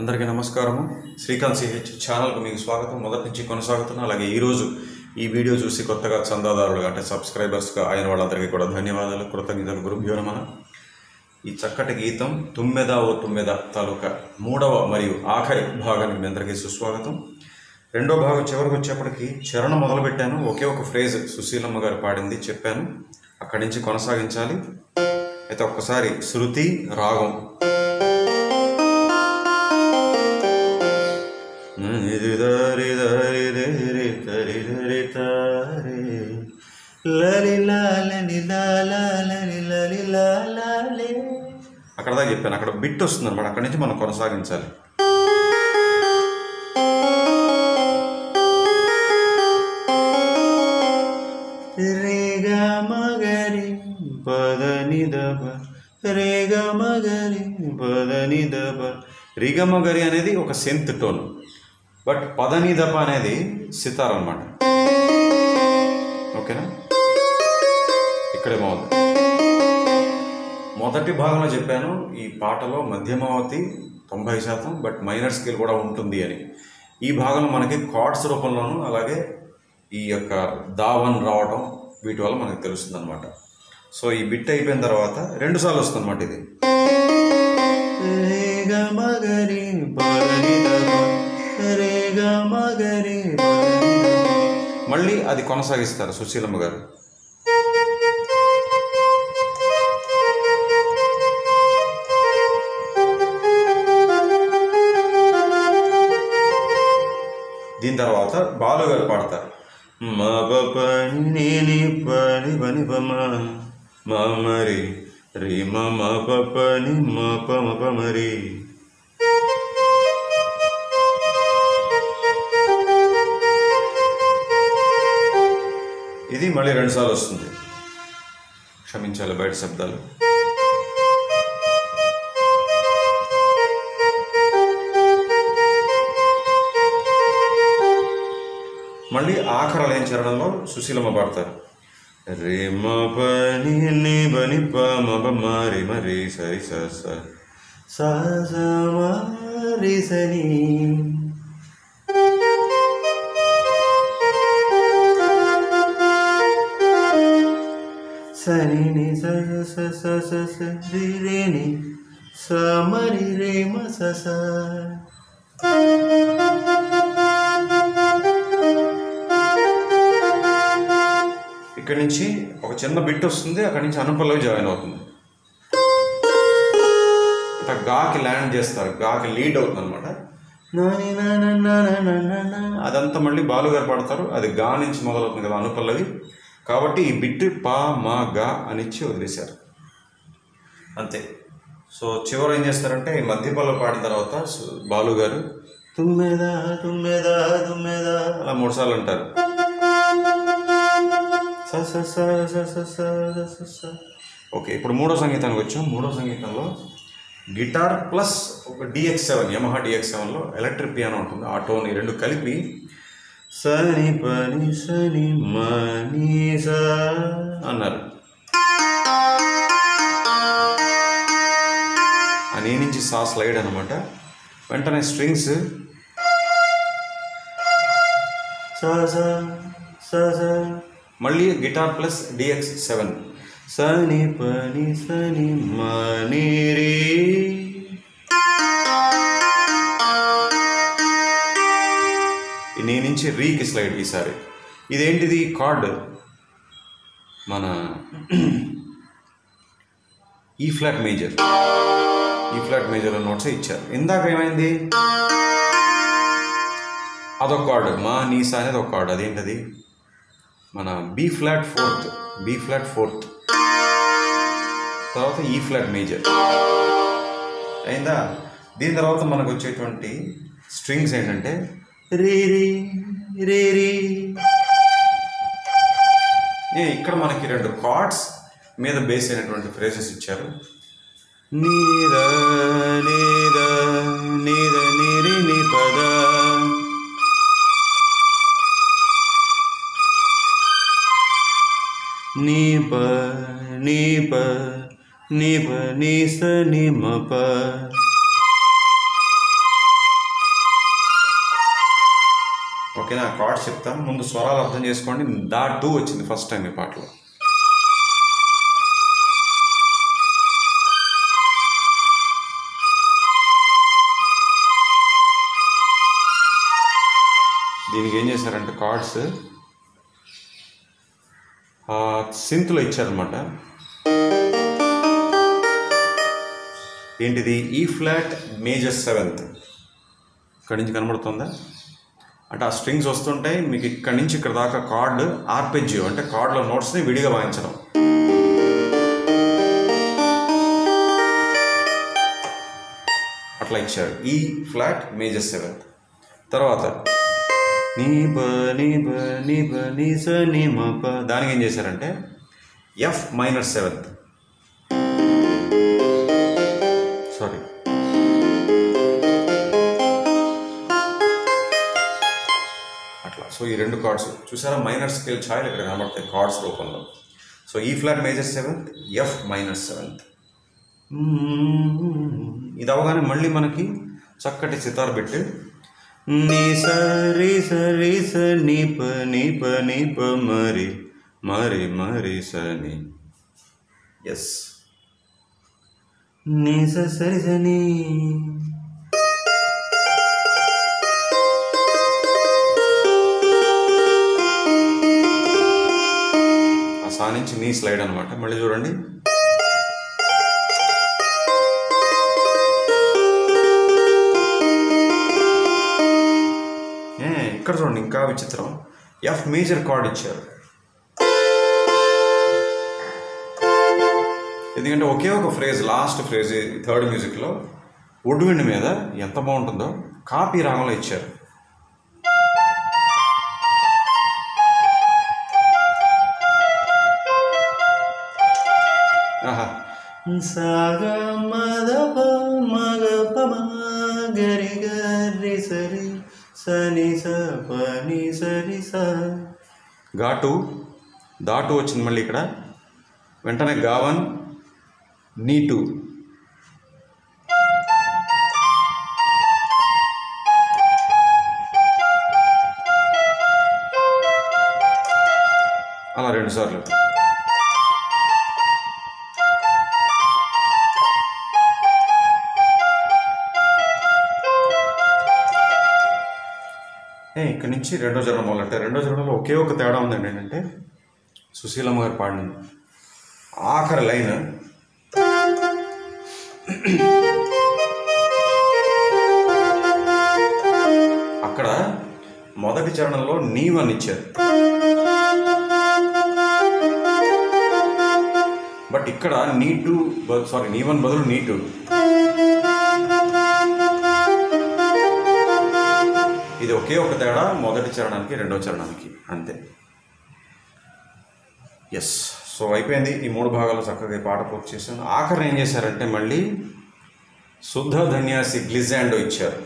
అందరికీ నమస్కారము. శ్రీకాంత్ సిహెచ్ ఛానల్కు మీకు స్వాగతం. మొదటి నుంచి కొనసాగుతున్నా. అలాగే ఈరోజు ఈ వీడియో చూసి కొత్తగా చందాదారులుగా అంటే సబ్స్క్రైబర్స్గా అయిన వాళ్ళందరికీ కూడా ధన్యవాదాలు, కృతజ్ఞతలు. గురుభ్యో నమః. ఈ చక్కటి గీతం తుమ్మెద ఓ తుమ్మెద తాలూకా మూడవ మరియు ఆఖరి భాగానికి మీ అందరికీ సుస్వాగతం. రెండో భాగం చివరికి వచ్చేప్పటికి చరణం మొదలుపెట్టాను. ఒకే ఒక ఫ్రేజ్ సుశీలమ్మ గారు పాడింది చెప్పాను. అక్కడి నుంచి కొనసాగించాలి. అయితే ఒక్కసారి శృతి రాగం అక్కడ దాకా చెప్పాను. అక్కడ బిట్ వస్తుంది అనమాట. అక్కడి నుంచి మనం కొనసాగించాలి. రేగా మగరి పదని దబ రేగా మగరి పదని దబ. రిగమగరి అనేది ఒక సెంత్ టోన్, బట్ పదని దబ అనేది సితార్ అనమాట. ఓకేనా? ఇక్కడే బాగుంది. మొదటి భాగంలో చెప్పాను ఈ పాటలో మధ్యమావతి 90%, బట్ మైనర్ స్కేల్ కూడా ఉంటుంది అని. ఈ భాగంలో మనకి కార్డ్స్ రూపంలోనూ అలాగే ఈ యొక్క దావన్ రావటం వీటి వల్ల మనకు తెలుస్తుంది అనమాట. సో ఈ బిట్ అయిపోయిన తర్వాత 2 సార్లు వస్తుంది అనమాట. ఇది మళ్ళీ అది కొనసాగిస్తారు సుశీలమ్మ గారు. దీని తర్వాత బాలు గారు పాడతారు. మా పని పని పని మరి రీ మా పని మా మరి. ఇది మళ్ళీ 2 సార్లు వస్తుంది. క్షమించాలి బయట శబ్దాలు. మళ్ళీ ఆఖరి లేని చరణంలో సుశీలమ్మ పాడతారు. రే మా పని నీ బని ప మరి మరి సరి సరి సని. సని సని సమరి రే మస. ఇక్కడి నుంచి ఒక చిన్న బిట్ వస్తుంది. అక్కడి నుంచి అనుపల్లవి జాయిన్ అవుతుంది. అట్లా గాకి ల్యాండ్ చేస్తారు. గాకి లీడ్ అవుతుంది అనమాట. అదంతా మళ్ళీ బాలుగారు పడతారు. అది గా నుంచి మొదలవుతుంది కదా అనుపల్లవి. కాబట్టి ఈ బిట్ పా మా గా అని ఇచ్చి వదిలేశారు అంతే. సో చివరి ఏం చేస్తారంటే ఈ మధ్యపల్లి పాడిన తర్వాత బాలుగారు తుమ్మెదా తుమ్మెదా తుమ్మెదా అలా 3 సార్లు అంటారు. ఓకే, ఇప్పుడు మూడో సంగీతానికి వచ్చాం. మూడో సంగీతంలో గిటార్ ప్లస్ ఒక DX7 యమహా DX7లో ఎలక్ట్రిక్ పియానో ఉంటుంది. ఆ టోన్ ఈ 2 కలిపి సని పని సని మని సా అన్నారు. ఆ నీ నుంచి సా స్లైడ్ అనమాట. వెంటనే స్ట్రింగ్స్ మళ్ళీ గిటార్ ప్లస్ DX7 సని పని సని మని రే. నీ నుంచి రీకి స్లైడ్ ఈసారి. ఇదేంటిది? కార్డ్ మన ఈ ఫ్లాట్ మేజర్. ఈ ఫ్లాట్ మేజర్ నోట్స్ ఇచ్చారు. ఇందాక ఏమైంది? అదొక కార్డ్, మా నీసా అనేది ఒక కార్డ్. అదేంటది? మన బి ఫ్లాట్ ఫోర్త్ తర్వాత ఈ ఫ్లాట్ మేజర్ అయిందా? దీని తర్వాత మనకు వచ్చేటువంటి స్ట్రింగ్స్ ఏంటంటే రీ రీ రీ రీ. ఇక్కడ మనకి 2 కార్డ్స్ మీద బేస్ అయినటువంటి ఫ్రేజెస్ ఇచ్చారు. నీద నీద నీద నీరి నీ పద నీ ప నీ ప నీ ప నీ స నీ మ ప ఓకేనా? కార్డ్స్ చెప్తాను, ముందు స్వరాలు అర్థం చేసుకోండి. దా 2 వచ్చింది ఫస్ట్ టైం ఈ పాటలో. దీనికి ఏం చేశారంటే కార్డ్స్ సింత్లో ఇచ్చారనమాట. ఏంటిది? ఈ ఫ్లాట్ మేజర్ 7th. ఇక్కడి నుంచి కనబడుతుందా? అంటే ఆ స్ట్రింగ్స్ వస్తుంటాయి మీకు. ఇక్కడి నుంచి ఇక్కడ దాకా కార్డ్ ఆర్పెజియో అంటే కార్డ్లో నోట్స్ని విడిగా వాయించడం. అట్లా ఇచ్చారు. ఈ ఫ్లాట్ మేజర్ 7th. తర్వాత నీ బ నీ బ నీ బ నీ స నీ మ ప. దానికి ఏం చేశారంటే F minor 7th. సారీ, అట్లా. సో ఈ 2 కార్డ్స్ చూసారా? మైనర్ స్కేల్ ఛాయలు ఇక్కడ కనబడతాయి కార్డ్స్ రూపంలో. సో ఈ flat major 7th, F minor 7th. ఇది అవగానే మళ్ళీ మనకి చక్కటి సితార్ పెట్టి నీ సరి సరి స నీ ప నీ ప నీ ప మరి మరి మరి స నీ. ఎస్, నీ స సరి స నీ. ఆ సా నుంచి నీ స్లైడ్ అనమాట. మళ్ళీ చూడండి, ఇక్కడ చూడండి ఇంకా విచిత్రం. F మేజర్ కార్డ్ ఇచ్చారు. ఎందుకంటే ఒకే ఒక ఫ్రేజ్, లాస్ట్ ఫ్రేజ్ థర్డ్ మ్యూజిక్లో వుడ్ విండ్ మీద ఎంత బాగుంటుందో కాపీ రాగంలో ఇచ్చారు. ఆహా, సాగా మద ప మగ ప గరి గరి సరి సని స పని సరి స. ఘాటు దాటు వచ్చింది మళ్ళీ ఇక్కడ. వెంటనే గావన్ నీ 2. అలా 2 సార్లు. ఇక్కడి నుంచి రెండో చరణం మొదలంటే రెండో చరణంలో ఒకే ఒక తేడా ఉందండి. ఏంటంటే సుశీలమ్మ గారు పాడిన ఆఖరి లైన్ అక్కడ మొదటి చరణంలో నీ 1 ఇచ్చారు, బట్ ఇక్కడ నీ 2 సారీ నీ 1 బదులు నీ 2. ఇది ఒకే ఒక తేడా మొదటి చరణానికి రెండవ చరణానికి, అంతే. ఎస్, సో అయిపోయింది. ఈ 3 భాగాలు చక్కగా ఈ పాట పూర్తి చేశాను. ఆఖరిని ఏం చేశారంటే మళ్ళీ శుద్ధ ధన్యాసి గ్లిజాండో ఇచ్చారు.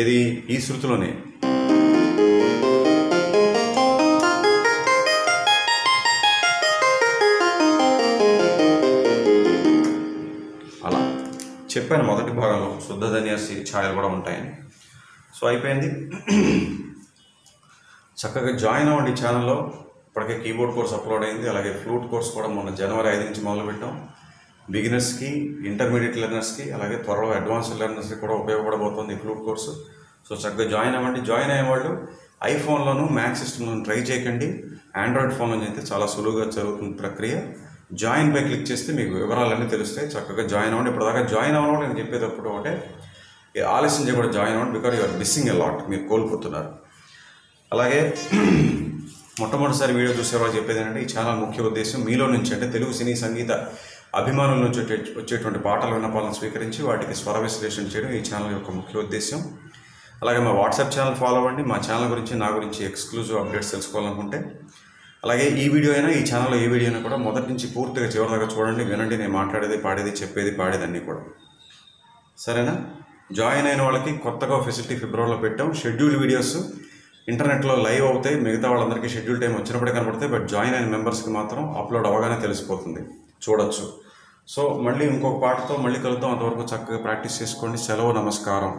ఇది ఈ శృతిలోనే. అలా చెప్పాను మొదటి భాగంలో శుద్ధ ధన్యాసి ఛాయలు కూడా ఉంటాయని. సో అయిపోయింది. చక్కగా జాయిన్ అవ్వండి ఛానల్లో. ఇప్పటికే కీబోర్డ్ కోర్స్ అప్లోడ్ అయింది. అలాగే ఫ్లూట్ కోర్స్ కూడా మొన్న జనవరి 5 నుంచి మొదలుపెట్టాం. బిగినర్స్కి, ఇంటర్మీడియట్ లెర్నర్స్కి, అలాగే త్వరలో అడ్వాన్స్డ్ లెర్నర్స్కి కూడా ఉపయోగపడబోతుంది ఈ ఫ్లూట్ కోర్సు. సో చక్కగా జాయిన్ అవ్వండి. జాయిన్ అయ్యేవాళ్ళు ఐఫోన్లోను మ్యాక్ సిస్టమ్లోను ట్రై చేయకండి. ఆండ్రాయిడ్ ఫోన్లో అయితే చాలా సులువుగా జరుగుతుంది ప్రక్రియ. జాయిన్ పై క్లిక్ చేస్తే మీకు వివరాలన్నీ తెలుస్తాయి. చక్కగా జాయిన్ అవ్వండి. ఇప్పటిదాకా జాయిన్ అవ్వడం నేను చెప్పేటప్పుడు ఒకటే, ఆలస్యం చేయకుండా జాయిన్ అవ్వండి. Because you're missing a lot, మీరు కోల్పోతున్నారు. అలాగే మొట్టమొదటిసారి వీడియో చూసేవాళ్ళు చెప్పేది ఏంటంటే, ఈ ఛానల్ ముఖ్య ఉద్దేశం మీలో నుంచి అంటే తెలుగు సినీ సంగీత అభిమానుల నుంచి వచ్చేటువంటి పాటల విన్నపాలను స్వీకరించి వాటికి స్వర విశ్లేషణ చేయడం ఈ ఛానల్ యొక్క ముఖ్య ఉద్దేశం. అలాగే మా వాట్సాప్ ఛానల్ ఫాలో అవ్వండి. మా ఛానల్ గురించి, నా గురించి ఎక్స్క్లూజివ్ అప్డేట్స్ తెలుసుకోవాలనుకుంటే. అలాగే ఈ వీడియో అయినా, ఈ ఛానల్లో ఏ వీడియో అయినా కూడా మొదటి నుంచి పూర్తిగా చివరిదాకా చూడండి, వినండి. నేను మాట్లాడేది, పాడేది, చెప్పేది, పాడేది అన్నీ కూడా. సరేనా? జాయిన్ అయిన వాళ్ళకి కొత్తగా ఫెసిలిటీ ఫిబ్రవరిలో పెట్టాం. షెడ్యూల్ వీడియోస్ ఇంటర్నెట్లో లైవ్ అవుతాయి. మిగతా వాళ్ళందరికీ షెడ్యూల్ టైం వచ్చినప్పుడే కనబడతాయి. బట్ జాయిన్ అయిన మెంబర్స్కి మాత్రం అప్లోడ్ అవ్వగానే తెలిసిపోతుంది, చూడొచ్చు. సో మళ్ళీ ఇంకొక పాటతో మళ్ళీ కలుద్దాం. అంతవరకు చక్కగా ప్రాక్టీస్ చేసుకోండి. సెలవు, నమస్కారం.